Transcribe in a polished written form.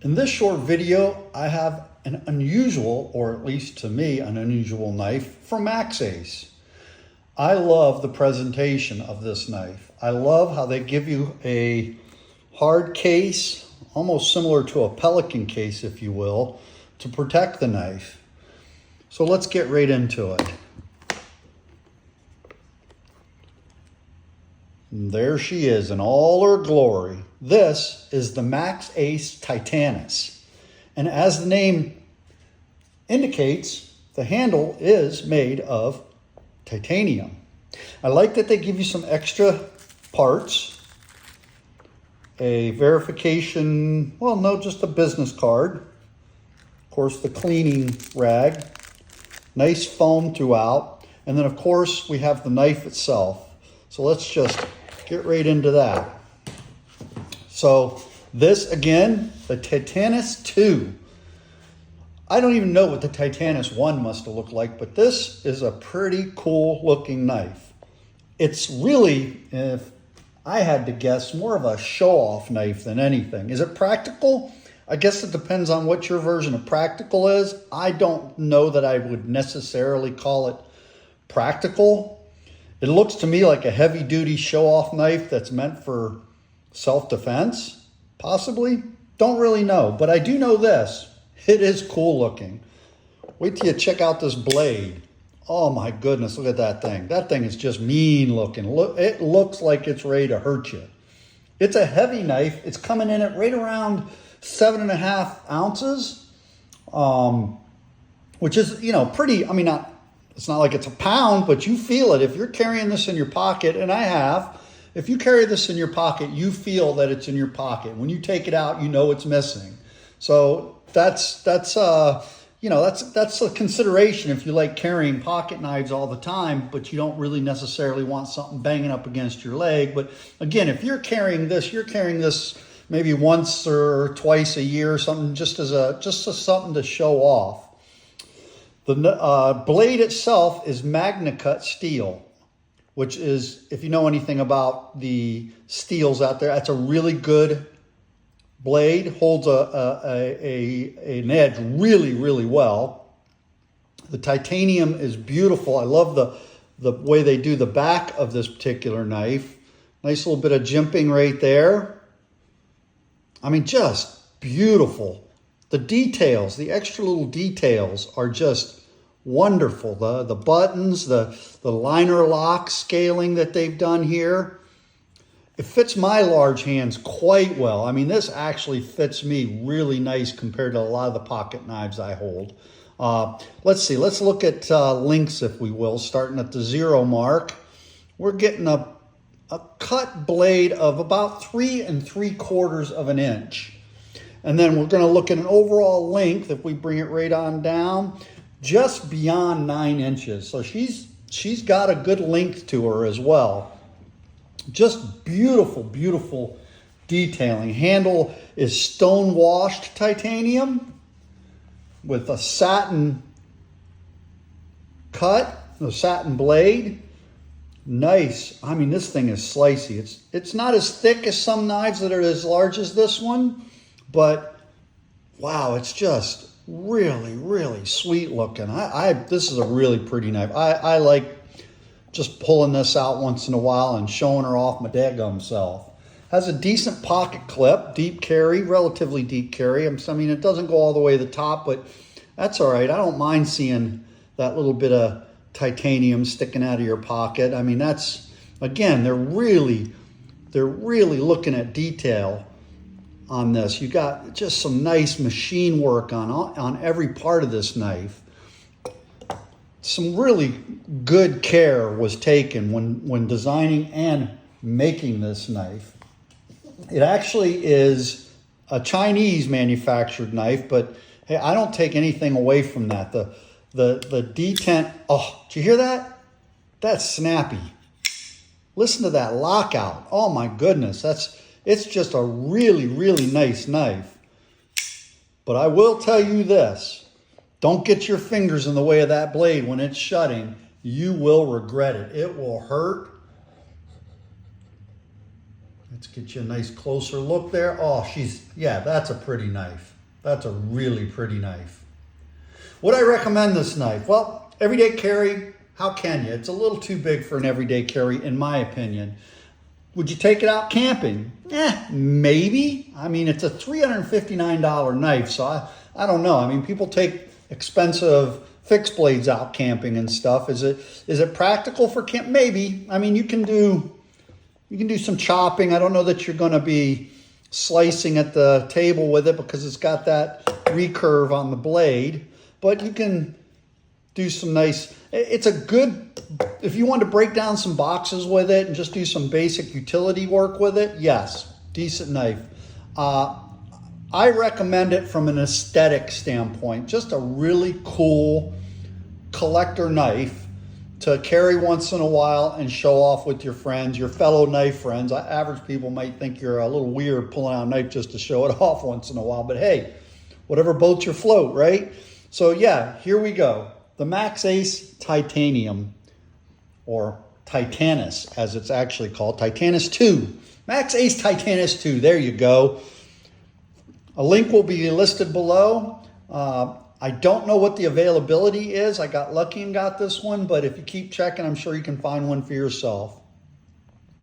In this short video, I have an unusual, or at least to me, an unusual knife from Maxace. I love the presentation of this knife. I love how they give you a hard case, almost similar to a pelican case, if you will, to protect the knife. So let's get right into it. And there she is in all her glory. This is the Maxace Titanis. And as the name indicates, the handle is made of titanium. I like that they give you some extra parts. A verification, well, no, just a business card. Of course, the cleaning rag. Nice foam throughout. And then, of course, we have the knife itself. So let's just get right into that. So this, again, the Titanis II. I don't even know what the Titanis I must have looked like, but this is a pretty cool looking knife. It's really, if I had to guess, more of a show-off knife than anything. Is it practical? I guess it depends on what your version of practical is. I don't know that I would necessarily call it practical. It looks to me like a heavy-duty show-off knife that's meant for self-defense, possibly. Don't really know, but I do know this. It is cool looking. Wait till you check out this blade. Oh my goodness, look at that thing. That thing is just mean looking. Look, it looks like it's ready to hurt you. It's a heavy knife. It's coming in at right around 7.5 ounces, which is, you know, pretty, I mean, it's not like it's a pound, but you feel it. If you're carrying this in your pocket, and I have, if you carry this in your pocket, you feel that it's in your pocket. When you take it out, you know it's missing. So that's a consideration if you like carrying pocket knives all the time, but you don't really necessarily want something banging up against your leg. But again, if you're carrying this maybe once or twice a year or something, just as something to show off. The blade itself is Magna steel, which is, if you know anything about the steels out there, that's a really good blade, holds an edge really, really well. The titanium is beautiful. I love the way they do the back of this particular knife. Nice little bit of jimping right there. I mean, just beautiful. The details, the extra little details are just wonderful. The buttons, the liner lock scaling that they've done here. It fits my large hands quite well. I mean, this actually fits me really nice compared to a lot of the pocket knives I hold. Let's see. Let's look at links, if we will, starting at the 0 mark. We're getting a cut blade of about 3 3/4 of an inch. And then we're going to look at an overall length, if we bring it right on down, just beyond 9 inches. So she's got a good length to her as well. Just beautiful, beautiful detailing. Handle is stone washed titanium with a satin cut, a satin blade. Nice. I mean, this thing is slicey. It's not as thick as some knives that are as large as this one, but wow, it's just really, really sweet looking. This is a really pretty knife. I like just pulling this out once in a while and showing her off my daggum self. Has a decent pocket clip, deep carry, relatively deep carry. I mean, it doesn't go all the way to the top, but that's all right. I don't mind seeing that little bit of titanium sticking out of your pocket. I mean, that's, again, they're really looking at detail on this. You got just some nice machine work on every part of this knife. Some really good care was taken when designing and making this knife. It actually is a Chinese manufactured knife, but hey, I don't take anything away from that. The detent, oh, did you hear that? That's snappy. Listen to that lockout. Oh my goodness, it's just a really, really nice knife. But I will tell you this. Don't get your fingers in the way of that blade when it's shutting. You will regret it. It will hurt. Let's get you a nice closer look there. Oh, yeah, that's a pretty knife. That's a really pretty knife. Would I recommend this knife? Well, everyday carry, how can you? It's a little too big for an everyday carry, in my opinion. Would you take it out camping? Maybe. I mean, it's a $359 knife, so I don't know. I mean, people take expensive fixed blades out camping and stuff. Is it practical for camp? Maybe. I mean, you can do some chopping. I don't know that you're going to be slicing at the table with it because it's got that recurve on the blade, but you can do some nice, it's a good, if you want to break down some boxes with it and just do some basic utility work with it, yes, decent knife. I recommend it from an aesthetic standpoint, just a really cool collector knife to carry once in a while and show off with your friends, your fellow knife friends. Average people might think you're a little weird pulling out a knife just to show it off once in a while, but hey, whatever boats your float, right? So yeah, here we go. The Maxace Titanium, or Titanis as it's actually called, Titanis II. Maxace Titanis II, there you go. A link will be listed below. I don't know what the availability is. I got lucky and got this one, but if you keep checking, I'm sure you can find one for yourself.